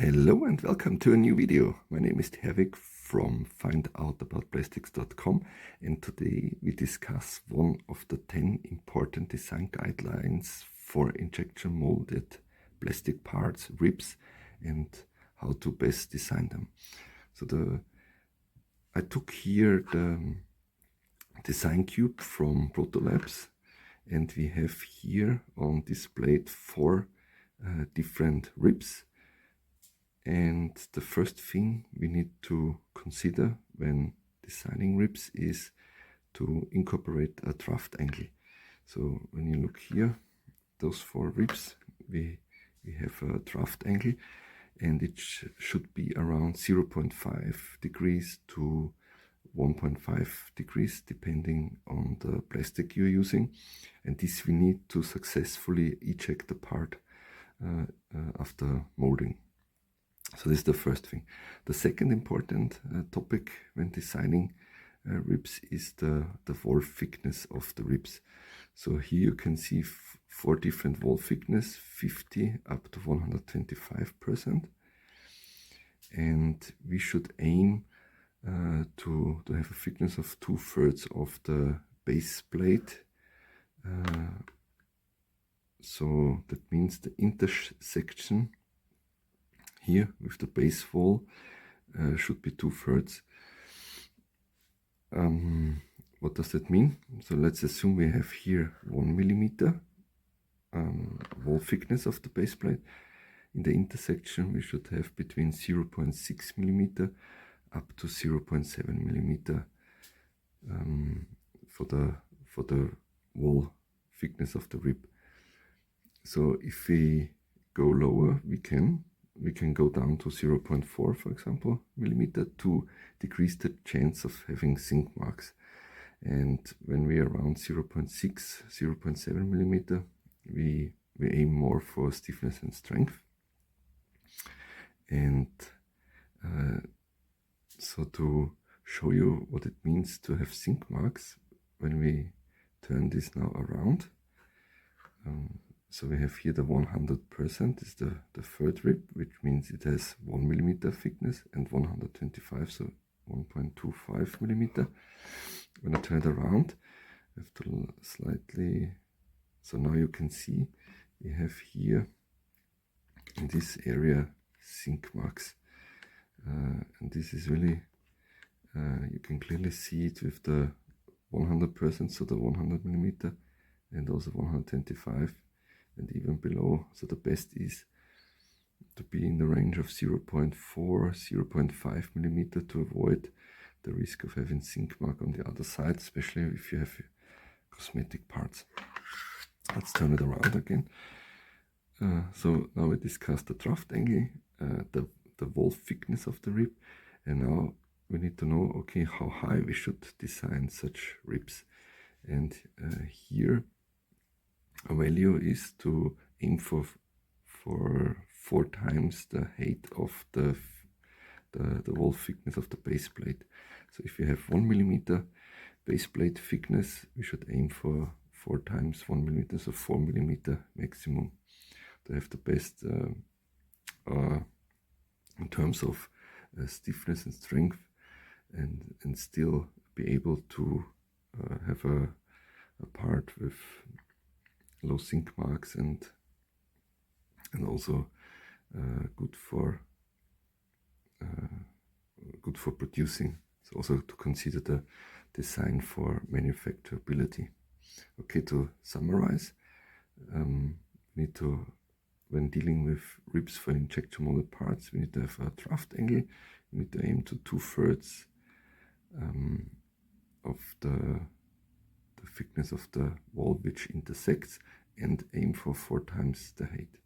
Hello and welcome to a new video. My name is Herwig from findoutaboutplastics.com, and today we discuss one of the 10 important design guidelines for injection molded plastic parts, ribs, and how to best design them. So I took here the design cube from Proto Labs, and we have here on this plate 4 different ribs. And the first thing we need to consider when designing ribs is to incorporate a draft angle. So when you look here, those 4 ribs, we have a draft angle, and it should be around 0.5 degrees to 1.5 degrees depending on the plastic you're using, and this we need to successfully eject the part after molding. So this is the first thing. The second important topic when designing ribs is the wall thickness of the ribs. So here you can see 4 different wall thickness, 50 up to 125%, and we should aim to have a thickness of 2/3 of the base plate. So that means the intersection here with the base wall should be 2/3. What does that mean? So let's assume we have here 1 millimeter wall thickness of the base plate. In the intersection we should have between 0.6 millimeter up to 0.7 millimeter for the wall thickness of the rib. So if we go lower, we can go down to 0.4, for example, millimeter, to decrease the chance of having sink marks. And when we are around 0.6, 0.7 millimeter, we aim more for stiffness and strength. And so to show you what it means to have sink marks, when we turn this now around, so we have here the 100% is the third rib, which means it has 1 millimeter thickness, and 125, so 1.25 millimeter. When I turn it around, I have to slightly, so now you can see we have here in this area sink marks, and this is really, you can clearly see it with the 100%, so the 100 millimeter, and also 125. And even below. So the best is to be in the range of 0.4, 0.5 millimeter to avoid the risk of having sink mark on the other side, especially if you have cosmetic parts. Let's turn it around again. So now we discussed the draft angle, the wall thickness of the rib, and now we need to know, okay, how high we should design such ribs. And here a value is to aim for 4 times the height of the wall thickness of the base plate. So if you have 1 millimeter base plate thickness, we should aim for 4 times 1 millimeter, so 4 millimeter maximum, to have the best in terms of stiffness and strength, and still be able to have a part with low sink marks, and also good for producing. So also to consider the design for manufacturability. Okay, to summarize, we need to, when dealing with ribs for injection molded parts, we need to have a draft angle. We need to aim to 2/3 of the thickness of the wall which intersects, and aim for 4 times the height.